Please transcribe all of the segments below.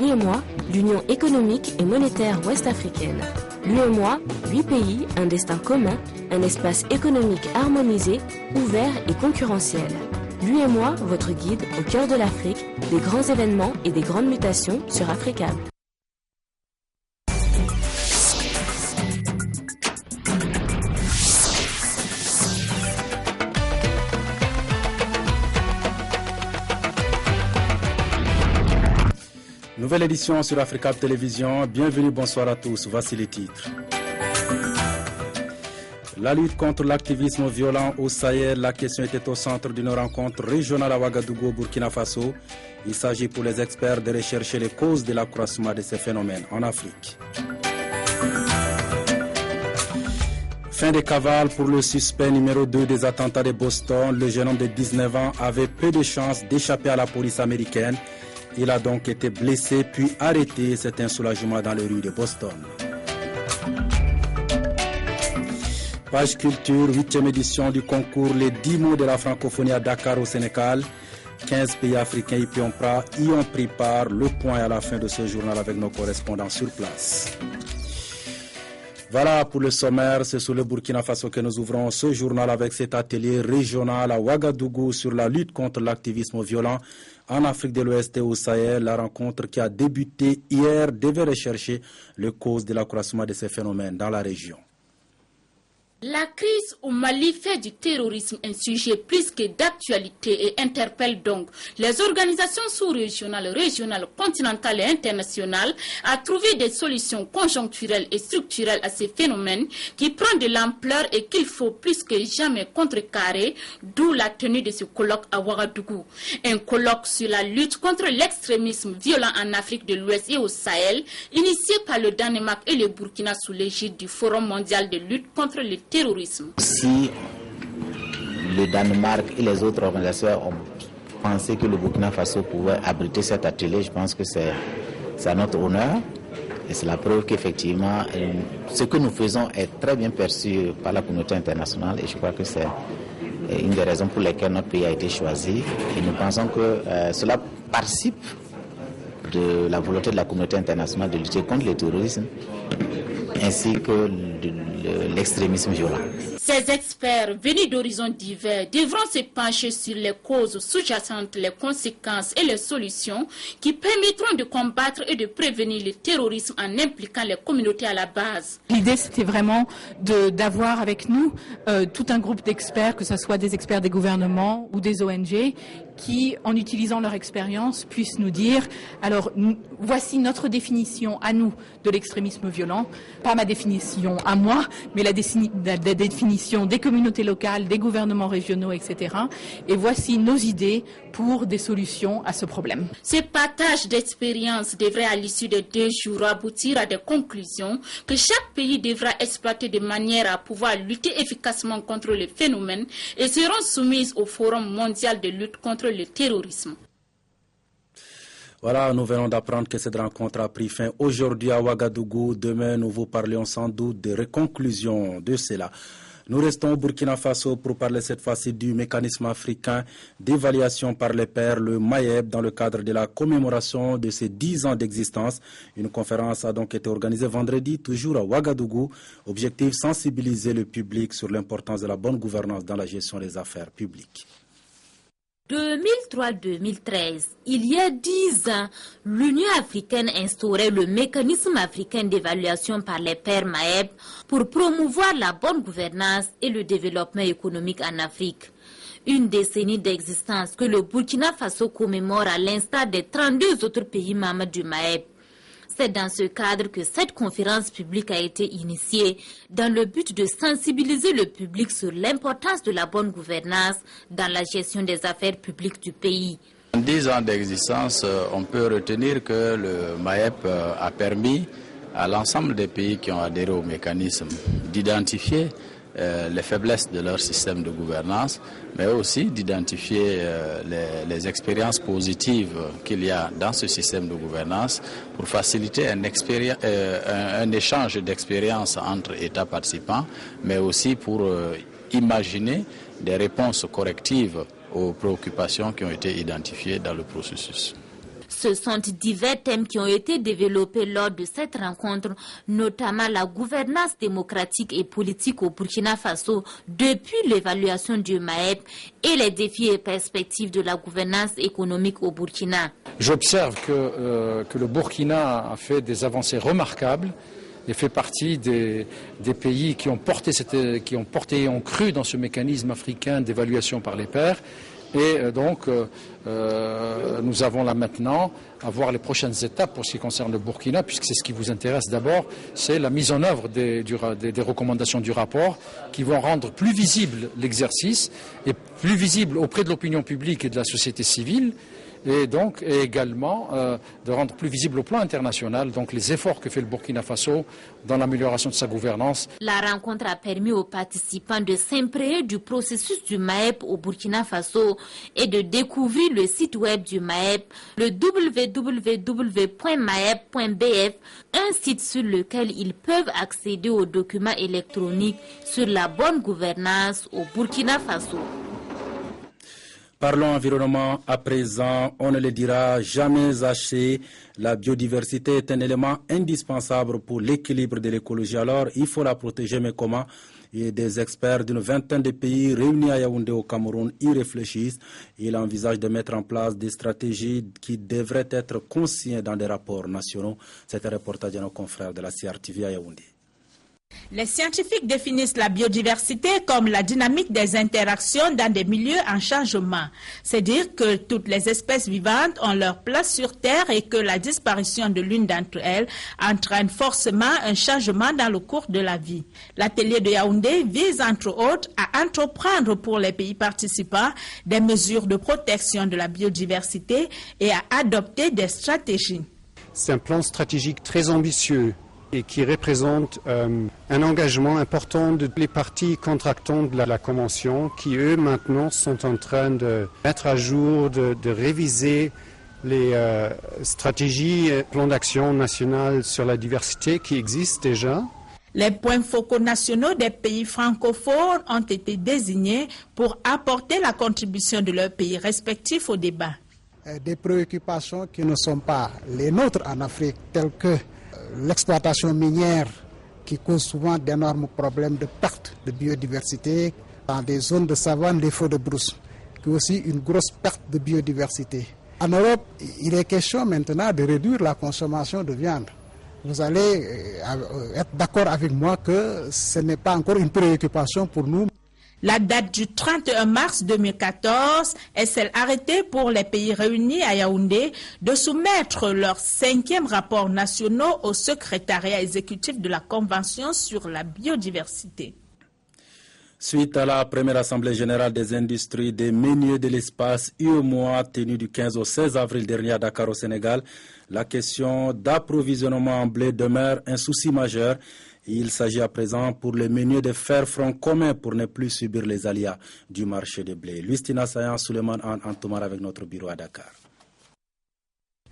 l'UEMOA, l'Union économique et monétaire ouest-africaine. L'UEMOA, 8 pays, un destin commun, un espace économique harmonisé, ouvert et concurrentiel. L'UEMOA, votre guide au cœur de l'Afrique, des grands événements et des grandes mutations sur Africable. Nouvelle édition sur Africable Télévision. Bienvenue, bonsoir à tous. Voici les titres. La lutte contre l'activisme violent au Sahel, la question était au centre d'une rencontre régionale à Ouagadougou, Burkina Faso. Il s'agit pour les experts de rechercher les causes de l'accroissement de ces phénomènes en Afrique. Fin des cavales pour le suspect numéro 2 des attentats de Boston. Le jeune homme de 19 ans avait peu de chances d'échapper à la police américaine. Il a donc été blessé puis arrêté. C'est un soulagement dans les rues de Boston. Page culture, 8e édition du concours Les 10 mots de la francophonie à Dakar au Sénégal. 15 pays africains y ont pris part. Le point à la fin de ce journal avec nos correspondants sur place. Voilà pour le sommaire, c'est sur le Burkina Faso que nous ouvrons ce journal avec cet atelier régional à Ouagadougou sur la lutte contre l'activisme violent en Afrique de l'Ouest et au Sahel. La rencontre qui a débuté hier devait rechercher les causes de l'accroissement de ces phénomènes dans la région. La crise au Mali fait du terrorisme un sujet plus que d'actualité et interpelle donc les organisations sous-régionales, régionales, continentales et internationales à trouver des solutions conjoncturelles et structurelles à ces phénomènes qui prennent de l'ampleur et qu'il faut plus que jamais contrecarrer, d'où la tenue de ce colloque à Ouagadougou. Un colloque sur la lutte contre l'extrémisme violent en Afrique de l'Ouest et au Sahel, initié par le Danemark et le Burkina sous l'égide du Forum mondial de lutte contre le terrorisme. Si le Danemark et les autres organisations ont pensé que le Burkina Faso pouvait abriter cet atelier, je pense que c'est à notre honneur et c'est la preuve qu'effectivement ce que nous faisons est très bien perçu par la communauté internationale et je crois que c'est une des raisons pour lesquelles notre pays a été choisi et nous pensons que cela participe de la volonté de la communauté internationale de lutter contre le terrorisme ainsi que l'extrémisme violent. Ces experts venus d'horizons divers devront se pencher sur les causes sous-jacentes, les conséquences et les solutions qui permettront de combattre et de prévenir le terrorisme en impliquant les communautés à la base. L'idée, c'était vraiment d'avoir avec nous tout un groupe d'experts, que ce soit des experts des gouvernements ou des ONG, qui, en utilisant leur expérience, puissent nous dire, alors, voici notre définition à nous de l'extrémisme violent, pas ma définition à moi, mais la définition des communautés locales, des gouvernements régionaux, etc. Et voici nos idées pour des solutions à ce problème. Ce partage d'expérience devrait, à l'issue de 2 jours, aboutir à des conclusions que chaque pays devra exploiter de manière à pouvoir lutter efficacement contre le phénomène et seront soumises au Forum mondial de lutte contre le terrorisme. Voilà, nous venons d'apprendre que cette rencontre a pris fin aujourd'hui à Ouagadougou. Demain, nous vous parlions sans doute des conclusions de cela. Nous restons au Burkina Faso pour parler cette fois-ci du mécanisme africain d'évaluation par les pairs, le MAEB, dans le cadre de la commémoration de ses 10 ans d'existence. Une conférence a donc été organisée vendredi, toujours à Ouagadougou. Objectif, sensibiliser le public sur l'importance de la bonne gouvernance dans la gestion des affaires publiques. 2003-2013, il y a 10 ans, l'Union africaine instaurait le mécanisme africain d'évaluation par les pairs MAEB pour promouvoir la bonne gouvernance et le développement économique en Afrique. Une décennie d'existence que le Burkina Faso commémore à l'instar des 32 autres pays membres du MAEB. C'est dans ce cadre que cette conférence publique a été initiée dans le but de sensibiliser le public sur l'importance de la bonne gouvernance dans la gestion des affaires publiques du pays. En 10 ans d'existence, on peut retenir que le MAEB a permis à l'ensemble des pays qui ont adhéré au mécanisme d'identifier les faiblesses de leur système de gouvernance, mais aussi d'identifier les expériences positives qu'il y a dans ce système de gouvernance pour faciliter un échange d'expériences entre États participants, mais aussi pour imaginer des réponses correctives aux préoccupations qui ont été identifiées dans le processus. Ce sont divers thèmes qui ont été développés lors de cette rencontre, notamment la gouvernance démocratique et politique au Burkina Faso depuis l'évaluation du MAEP et les défis et perspectives de la gouvernance économique au Burkina. J'observe que le Burkina a fait des avancées remarquables et fait partie des pays qui ont porté et ont cru dans ce mécanisme africain d'évaluation par les pairs. Et donc, nous avons là maintenant à voir les prochaines étapes pour ce qui concerne le Burkina, puisque c'est ce qui vous intéresse d'abord, c'est la mise en œuvre des recommandations du rapport qui vont rendre plus visible l'exercice et plus visible auprès de l'opinion publique et de la société civile. Et donc également de rendre plus visible au plan international donc les efforts que fait le Burkina Faso dans l'amélioration de sa gouvernance. La rencontre a permis aux participants de s'imprégner du processus du MAEP au Burkina Faso et de découvrir le site web du MAEP, le www.maep.bf, un site sur lequel ils peuvent accéder aux documents électroniques sur la bonne gouvernance au Burkina Faso. Parlons environnement à présent, on ne le dira jamais assez. La biodiversité est un élément indispensable pour l'équilibre de l'écologie. Alors, il faut la protéger, mais comment? Et des experts d'une vingtaine de pays réunis à Yaoundé au Cameroun y réfléchissent. Ils envisagent de mettre en place des stratégies qui devraient être consignées dans des rapports nationaux. C'est un reportage de nos confrères de la CRTV à Yaoundé. Les scientifiques définissent la biodiversité comme la dynamique des interactions dans des milieux en changement. C'est dire que toutes les espèces vivantes ont leur place sur Terre et que la disparition de l'une d'entre elles entraîne forcément un changement dans le cours de la vie. L'atelier de Yaoundé vise entre autres à entreprendre pour les pays participants des mesures de protection de la biodiversité et à adopter des stratégies. C'est un plan stratégique très ambitieux et qui représente un engagement important de les parties contractantes de la Convention qui, eux, maintenant, sont en train de mettre à jour, de réviser les stratégies et plans d'action nationaux sur la diversité qui existent déjà. Les points focaux nationaux des pays francophones ont été désignés pour apporter la contribution de leurs pays respectifs au débat. Des préoccupations qui ne sont pas les nôtres en Afrique, telles que l'exploitation minière qui cause souvent d'énormes problèmes de perte de biodiversité dans des zones de savane, des feux de brousse, qui est aussi une grosse perte de biodiversité. En Europe, il est question maintenant de réduire la consommation de viande. Vous allez être d'accord avec moi que ce n'est pas encore une préoccupation pour nous. La date du 31 mars 2014 est celle arrêtée pour les pays réunis à Yaoundé de soumettre leurs 5e rapports nationaux au secrétariat exécutif de la Convention sur la biodiversité. Suite à la première Assemblée générale des industries des meuniers de l'espace UEMOA tenue du 15 au 16 avril dernier à Dakar au Sénégal, la question d'approvisionnement en blé demeure un souci majeur. Il s'agit à présent pour les meuniers de faire front commun pour ne plus subir les aléas du marché de blé. Lustina Sayan, Suleiman Antoumar avec notre bureau à Dakar.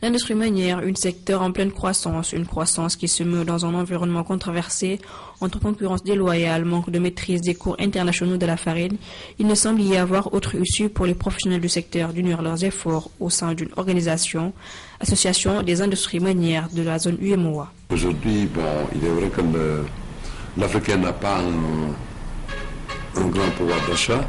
L'industrie meunière, un secteur en pleine croissance, une croissance qui se meut dans un environnement controversé entre concurrence déloyale, manque de maîtrise des cours internationaux de la farine. Il ne semble y avoir autre issue pour les professionnels du secteur d'unir leurs efforts au sein d'une organisation, Association des industries meunières de la zone UEMOA. Aujourd'hui, il est vrai que l'Africain n'a pas un grand pouvoir d'achat,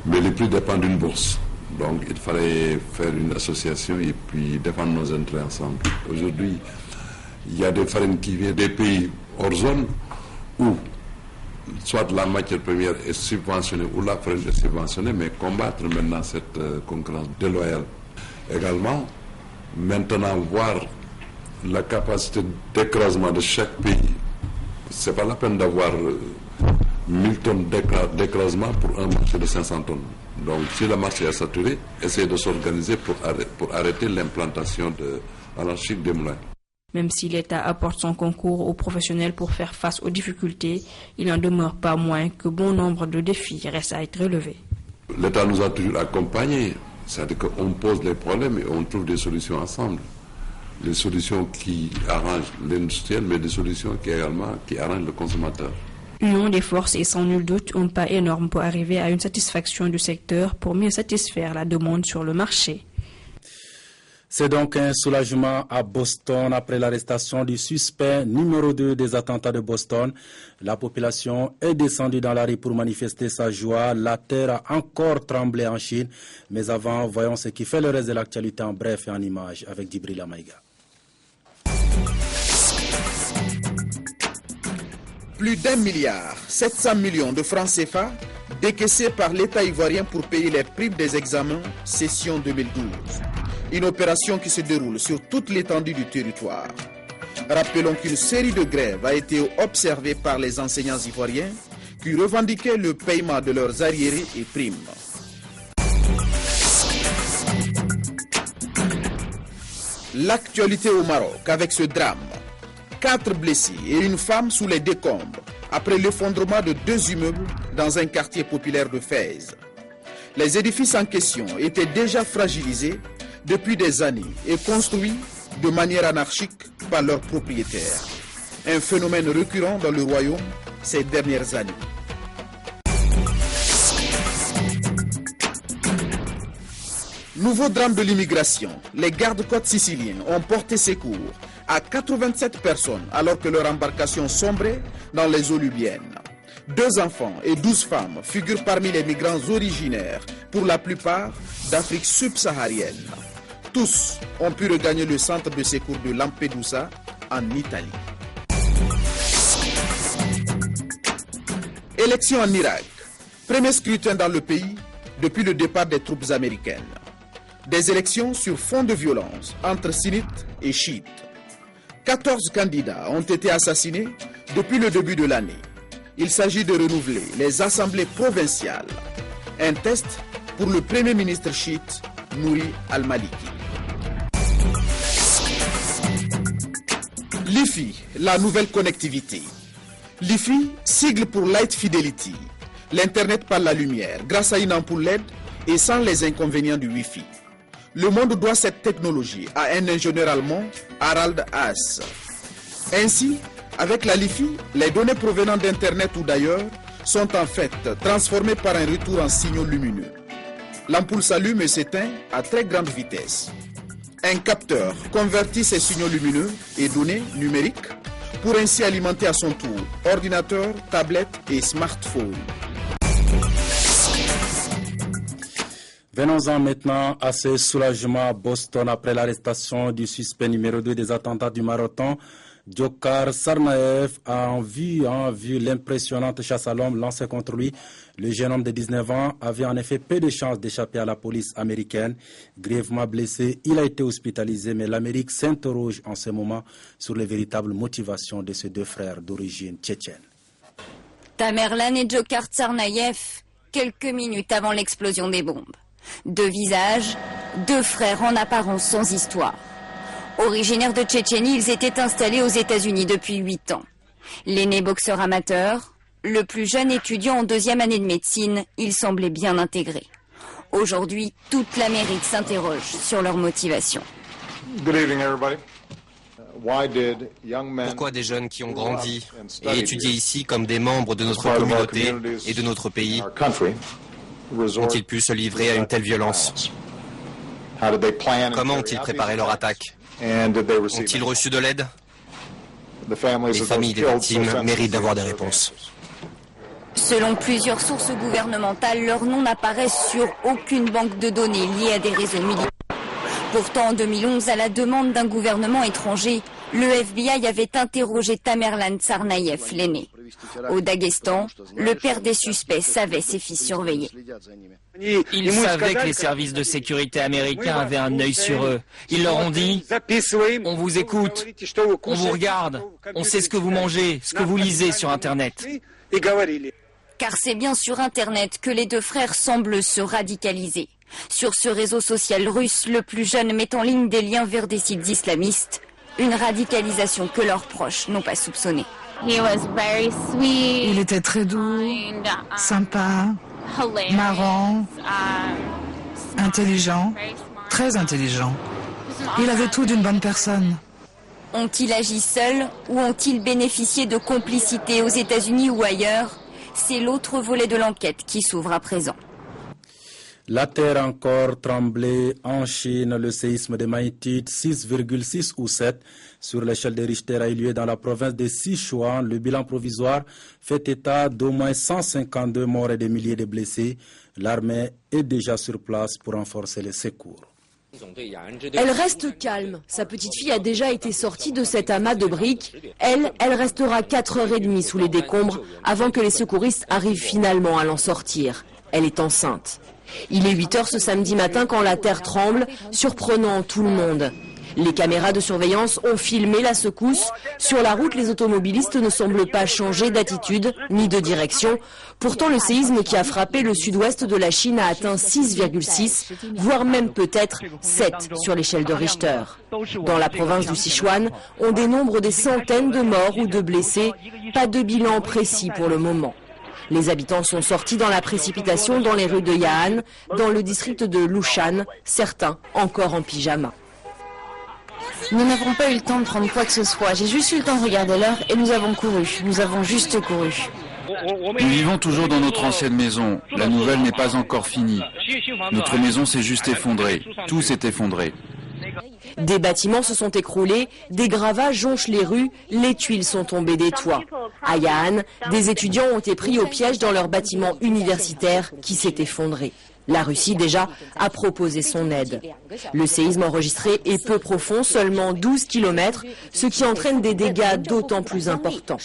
mais les prix dépendent d'une bourse. Donc il fallait faire une association et puis défendre nos intérêts ensemble. Aujourd'hui, il y a des farines qui viennent des pays hors zone où soit la matière première est subventionnée ou la farine est subventionnée, mais combattre maintenant cette concurrence déloyale. Également, maintenant voir la capacité d'écrasement de chaque pays. Ce n'est pas la peine d'avoir 1000 tonnes d'écrasement pour un marché de 500 tonnes. Donc si le marché est saturé, essayez de s'organiser pour arrêter l'implantation anarchique des moulins. Même si l'État apporte son concours aux professionnels pour faire face aux difficultés, il n'en demeure pas moins que bon nombre de défis restent à être relevés. L'État nous a toujours accompagnés, c'est-à-dire qu'on pose les problèmes et on trouve des solutions ensemble. Des solutions qui arrangent l'industriel, mais des solutions qui arrangent le consommateur. Union des forces est sans nul doute un pas énorme pour arriver à une satisfaction du secteur pour mieux satisfaire la demande sur le marché. C'est donc un soulagement à Boston après l'arrestation du suspect numéro 2 des attentats de Boston. La population est descendue dans la rue pour manifester sa joie. La terre a encore tremblé en Chine. Mais avant, voyons ce qui fait le reste de l'actualité en bref et en images avec Djibril Maïga. Plus d'1 milliard 700 millions de francs CFA décaissés par l'État ivoirien pour payer les primes des examens session 2012. Une opération qui se déroule sur toute l'étendue du territoire. Rappelons qu'une série de grèves a été observée par les enseignants ivoiriens qui revendiquaient le paiement de leurs arriérés et primes. L'actualité au Maroc avec ce drame. 4 blessés et une femme sous les décombres après l'effondrement de 2 immeubles dans un quartier populaire de Fès. Les édifices en question étaient déjà fragilisés depuis des années et construits de manière anarchique par leurs propriétaires. Un phénomène récurrent dans le royaume ces dernières années. Nouveau drame de l'immigration. Les gardes-côtes siciliens ont porté secours à 87 personnes alors que leur embarcation sombrait dans les eaux libyennes. 2 enfants et 12 femmes figurent parmi les migrants originaires, pour la plupart d'Afrique subsaharienne. Tous ont pu regagner le centre de secours de Lampedusa en Italie. Élections en Irak. Premier scrutin dans le pays depuis le départ des troupes américaines. Des élections sur fond de violence entre sunnites et chiites. 14 candidats ont été assassinés depuis le début de l'année. Il s'agit de renouveler les assemblées provinciales. Un test pour le premier ministre chiite, Nouri al-Maliki. L'IFI, la nouvelle connectivité. L'IFI, sigle pour Light Fidelity. L'Internet par la lumière, grâce à une ampoule LED et sans les inconvénients du Wi-Fi. Le monde doit cette technologie à un ingénieur allemand, Harald Haas. Ainsi, avec la LiFi, les données provenant d'Internet ou d'ailleurs sont en fait transformées par un retour en signaux lumineux. L'ampoule s'allume et s'éteint à très grande vitesse. Un capteur convertit ces signaux lumineux et données numériques pour ainsi alimenter à son tour ordinateur, tablette et smartphone. Venons-en maintenant à ce soulagement à Boston après l'arrestation du suspect numéro 2 des attentats du marathon. Dzhokhar Tsarnaev a vu l'impressionnante chasse à l'homme lancée contre lui. Le jeune homme de 19 ans avait en effet peu de chances d'échapper à la police américaine. Grièvement blessé, il a été hospitalisé, mais l'Amérique s'interroge en ce moment sur les véritables motivations de ces 2 frères d'origine tchétchène. Tamerlan et Dzhokhar Tsarnaev, quelques minutes avant l'explosion des bombes. 2 visages, 2 frères en apparence sans histoire. Originaires de Tchétchénie, ils étaient installés aux États-Unis depuis 8 ans. L'aîné boxeur amateur, le plus jeune étudiant en 2e année de médecine, il semblait bien intégré. Aujourd'hui, toute l'Amérique s'interroge sur leur motivation. Good evening, everybody. Pourquoi des jeunes qui ont grandi et étudié ici comme des membres de notre communauté et de notre pays ont-ils pu se livrer à une telle violence? Comment ont-ils préparé leur attaque? Ont-ils reçu de l'aide? Les familles des victimes méritent d'avoir des réponses. Selon plusieurs sources gouvernementales, leur nom n'apparaît sur aucune banque de données liée à des réseaux militaires. Pourtant, en 2011, à la demande d'un gouvernement étranger, le FBI avait interrogé Tamerlan Tsarnaev, l'aîné. Au Daghestan, le père des suspects savait ses fils surveillés. Ils savaient que les services de sécurité américains avaient un œil sur eux. Ils leur ont dit « On vous écoute, on vous regarde, on sait ce que vous mangez, ce que vous lisez sur Internet. » Car c'est bien sur Internet que les 2 frères semblent se radicaliser. Sur ce réseau social russe, le plus jeune met en ligne des liens vers des sites islamistes, une radicalisation que leurs proches n'ont pas soupçonnée. Il était très doux, sympa, marrant, intelligent, très intelligent. Il avait tout d'une bonne personne. Ont-ils agi seuls ou ont-ils bénéficié de complicité aux États-Unis ou ailleurs? C'est l'autre volet de l'enquête qui s'ouvre à présent. La terre a encore tremblé en Chine. Le séisme de magnitude 6,6 ou 7 sur l'échelle de Richter a eu lieu dans la province de Sichuan. Le bilan provisoire fait état d'au moins 152 morts et des milliers de blessés. L'armée est déjà sur place pour renforcer les secours. Elle reste calme. Sa petite fille a déjà été sortie de cet amas de briques. Elle restera 4h30 sous les décombres avant que les secouristes arrivent finalement à l'en sortir. Elle est enceinte. Il est 8h ce samedi matin quand la terre tremble, surprenant tout le monde. Les caméras de surveillance ont filmé la secousse. Sur la route, les automobilistes ne semblent pas changer d'attitude ni de direction. Pourtant, le séisme qui a frappé le sud-ouest de la Chine a atteint 6,6, voire même peut-être 7 sur l'échelle de Richter. Dans la province du Sichuan, on dénombre des centaines de morts ou de blessés. Pas de bilan précis pour le moment. Les habitants sont sortis dans la précipitation dans les rues de Ya'an, dans le district de Lushan, certains encore en pyjama. Nous n'avons pas eu le temps de prendre quoi que ce soit. J'ai juste eu le temps de regarder l'heure et nous avons couru. Nous avons juste couru. Nous vivons toujours dans notre ancienne maison. La nouvelle n'est pas encore finie. Notre maison s'est juste effondrée. Tout s'est effondré. Des bâtiments se sont écroulés, des gravats jonchent les rues, les tuiles sont tombées des toits. À Ya'an, des étudiants ont été pris au piège dans leur bâtiment universitaire qui s'est effondré. La Russie, déjà, a proposé son aide. Le séisme enregistré est peu profond, seulement 12 km, ce qui entraîne des dégâts d'autant plus importants.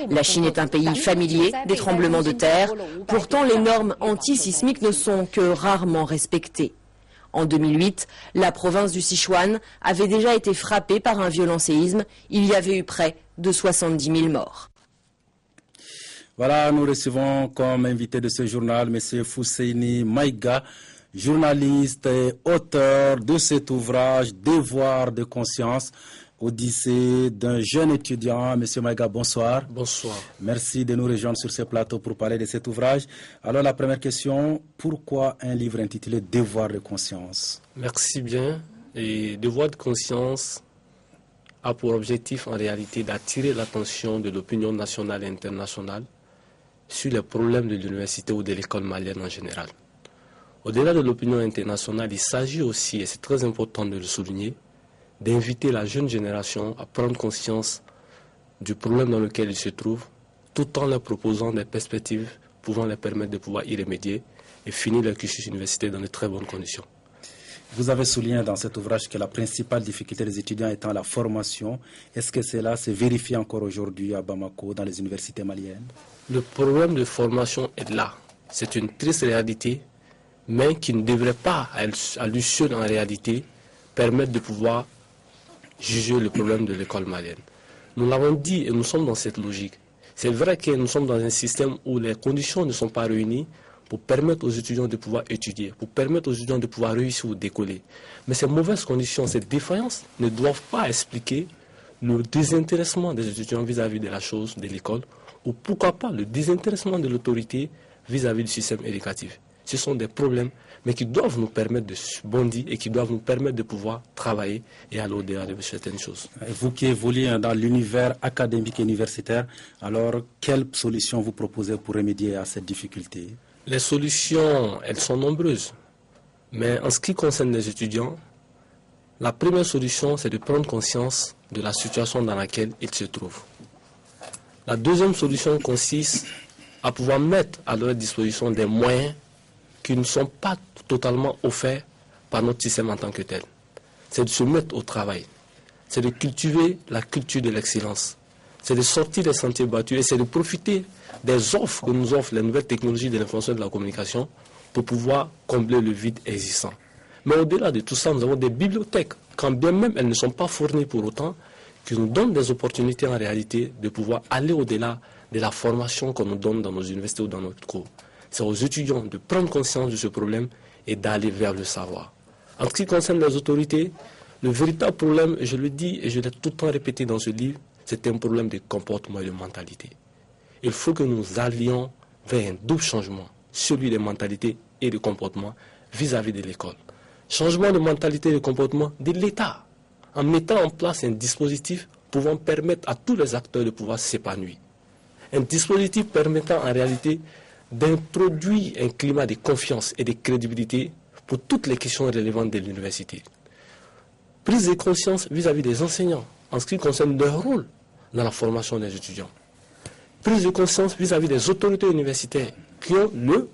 La Chine est un pays familier des tremblements de terre. Pourtant, les normes antisismiques ne sont que rarement respectées. En 2008, la province du Sichuan avait déjà été frappée par un violent séisme. Il y avait eu près de 70 000 morts. Voilà, nous recevons comme invité de ce journal M. Fousseini Maïga, journaliste et auteur de cet ouvrage « Devoir de conscience ». Odyssée d'un jeune étudiant. Monsieur Maïga, bonsoir. Bonsoir. Merci de nous rejoindre sur ce plateau pour parler de cet ouvrage. Alors la première question, pourquoi un livre intitulé « Devoir de conscience » ? Merci bien. Et Devoir de conscience a pour objectif en réalité d'attirer l'attention de l'opinion nationale et internationale sur les problèmes de l'université ou de l'école malienne en général. Au-delà de l'opinion internationale, il s'agit aussi, et c'est très important de le souligner, d'inviter la jeune génération à prendre conscience du problème dans lequel ils se trouvent, tout en leur proposant des perspectives pouvant leur permettre de pouvoir y remédier et finir leur cursus universitaire dans de très bonnes conditions. Vous avez souligné dans cet ouvrage que la principale difficulté des étudiants étant la formation. Est-ce que cela se vérifie encore aujourd'hui à Bamako, dans les universités maliennes? Le problème de formation est là. C'est une triste réalité, mais qui ne devrait pas, à lui seul en réalité, permettre de pouvoir juger le problème de l'école malienne. Nous l'avons dit et nous sommes dans cette logique. C'est vrai que nous sommes dans un système où les conditions ne sont pas réunies pour permettre aux étudiants de pouvoir étudier, pour permettre aux étudiants de pouvoir réussir ou décoller. Mais ces mauvaises conditions, ces défaillances ne doivent pas expliquer le désintéressement des étudiants vis-à-vis de la chose, de l'école, ou pourquoi pas le désintéressement de l'autorité vis-à-vis du système éducatif. Ce sont des problèmes, mais qui doivent nous permettre de bondir et qui doivent nous permettre de pouvoir travailler et aller au-delà de certaines choses. Vous qui évoluez dans l'univers académique et universitaire, alors quelles solutions vous proposez pour remédier à cette difficulté? Les solutions, elles sont nombreuses. Mais en ce qui concerne les étudiants, la première solution, c'est de prendre conscience de la situation dans laquelle ils se trouvent. La deuxième solution consiste à pouvoir mettre à leur disposition des moyens qui ne sont pas totalement offerts par notre système en tant que tel. C'est de se mettre au travail. C'est de cultiver la culture de l'excellence. C'est de sortir des sentiers battus et c'est de profiter des offres que nous offrent les nouvelles technologies de l'information et de la communication pour pouvoir combler le vide existant. Mais au-delà de tout ça, nous avons des bibliothèques, quand bien même elles ne sont pas fournies pour autant, qui nous donnent des opportunités en réalité de pouvoir aller au-delà de la formation qu'on nous donne dans nos universités ou dans notre cours. C'est aux étudiants de prendre conscience de ce problème et d'aller vers le savoir. En ce qui concerne les autorités, le véritable problème, je le dis et je l'ai tout le temps répété dans ce livre, c'est un problème de comportement et de mentalité. Il faut que nous allions vers un double changement, celui des mentalités et de comportement vis-à-vis de l'école. Changement de mentalité et de comportement de l'État, en mettant en place un dispositif pouvant permettre à tous les acteurs de pouvoir s'épanouir. Un dispositif permettant en réalité d'introduire un climat de confiance et de crédibilité pour toutes les questions relevantes de l'université. Prise de conscience vis-à-vis des enseignants en ce qui concerne leur rôle dans la formation des étudiants. Prise de conscience vis-à-vis des autorités universitaires qui ont le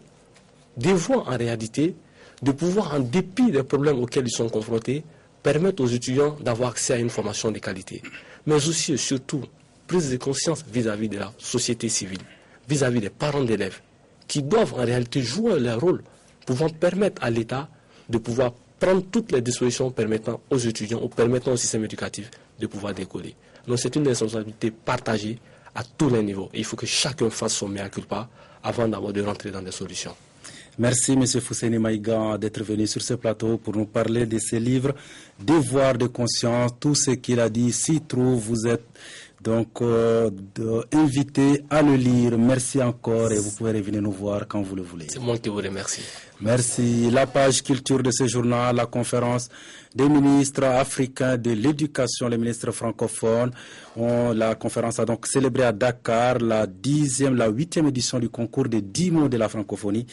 devoir en réalité de pouvoir, en dépit des problèmes auxquels ils sont confrontés, permettre aux étudiants d'avoir accès à une formation de qualité. Mais aussi et surtout, prise de conscience vis-à-vis de la société civile, vis-à-vis des parents d'élèves, qui doivent en réalité jouer leur rôle, pouvant permettre à l'État de pouvoir prendre toutes les dispositions permettant aux étudiants ou permettant au système éducatif de pouvoir décoller. Donc c'est une responsabilité partagée à tous les niveaux. Et il faut que chacun fasse son mea culpa avant d'abord de rentrer dans des solutions. Merci M. Fousseni Maïga d'être venu sur ce plateau pour nous parler de ce livre, Devoir de conscience. Tout ce qu'il a dit s'y trouve. Vous êtes donc invité à le lire. Merci encore et vous pouvez revenir nous voir quand vous le voulez. C'est moi qui vous remercie. Merci. La page culture de ce journal, la conférence des ministres africains de l'éducation, les ministres francophones. La conférence a donc célébré à Dakar la 8e édition du concours des 10 mots de la francophonie.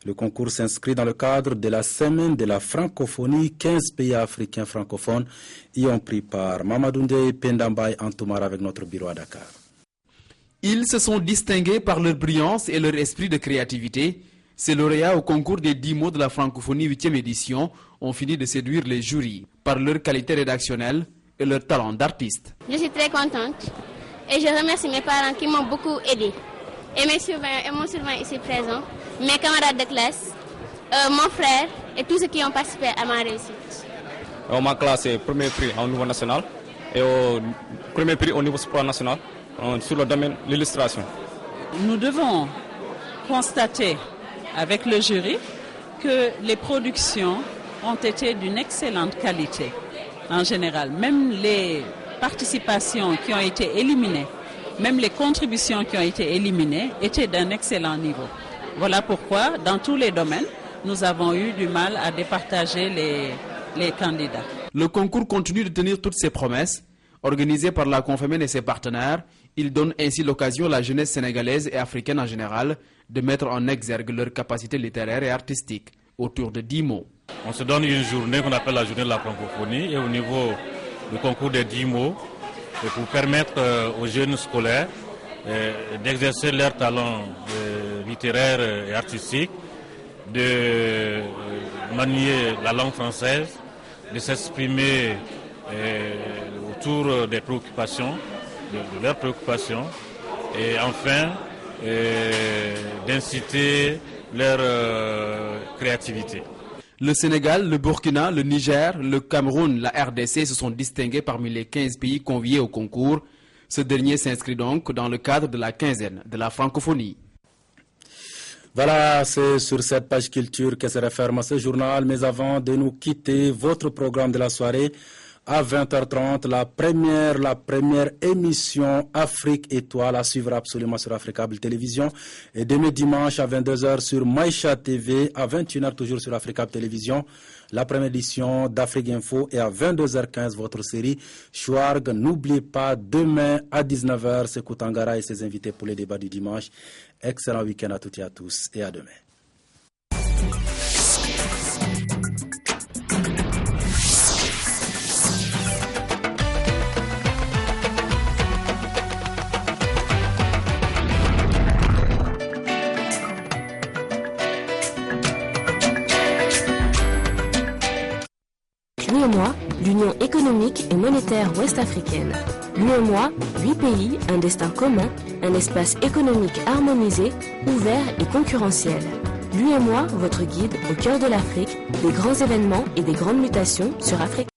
Le concours s'inscrit dans le cadre de la semaine de la francophonie. 15 pays africains francophones y ont pris part. Mamadounde Pendambay Antoumar avec notre bureau à Dakar. Ils se sont distingués par leur brillance et leur esprit de créativité. Ces lauréats au concours des 10 mots de la francophonie 8e édition ont fini de séduire les jurys par leur qualité rédactionnelle et leur talent d'artiste. Je suis très contente et je remercie mes parents qui m'ont beaucoup aidé. Et mes surveillants et mon surveillant ici présents, mes camarades de classe, mon frère et tous ceux qui ont participé à ma réussite. On m'a classé premier prix au niveau national et au premier prix au niveau supranational sur le domaine de l'illustration. Nous devons constater avec le jury que les productions ont été d'une excellente qualité en général. Même les participations qui ont été éliminées, même les contributions qui ont été éliminées étaient d'un excellent niveau. Voilà pourquoi, dans tous les domaines, nous avons eu du mal à départager les candidats. Le concours continue de tenir toutes ses promesses. Organisé par la Confémen et ses partenaires, il donne ainsi l'occasion à la jeunesse sénégalaise et africaine en général de mettre en exergue leurs capacités littéraires et artistiques autour de 10 mots. On se donne une journée qu'on appelle la journée de la francophonie et au niveau du concours des 10 mots, et pour permettre aux jeunes scolaires d'exercer leur talent littéraire et artistique, de manier la langue française, de s'exprimer autour des préoccupations, de leurs préoccupations, et enfin d'inciter leur créativité. Le Sénégal, le Burkina, le Niger, le Cameroun, la RDC se sont distingués parmi les 15 pays conviés au concours. Ce dernier s'inscrit donc dans le cadre de la quinzaine de la francophonie. Voilà, c'est sur cette page culture que se referme ce journal. Mais avant de nous quitter, votre programme de la soirée, à 20h30, la première émission Afrique Étoile à suivre absolument sur Africable Télévision. Et demain dimanche à 22h sur Maïcha TV, à 21h toujours sur Africable Télévision. La première édition d'Afrique Info et à 22h15 votre série Chouarg. N'oubliez pas, demain à 19h, c'est Koutangara et ses invités pour les débats du dimanche. Excellent week-end à toutes et à tous et à demain. L'UEMOA, l'Union économique et monétaire ouest-africaine. L'UEMOA, 8 pays, un destin commun, un espace économique harmonisé, ouvert et concurrentiel. L'UEMOA, votre guide au cœur de l'Afrique, des grands événements et des grandes mutations sur Afrique.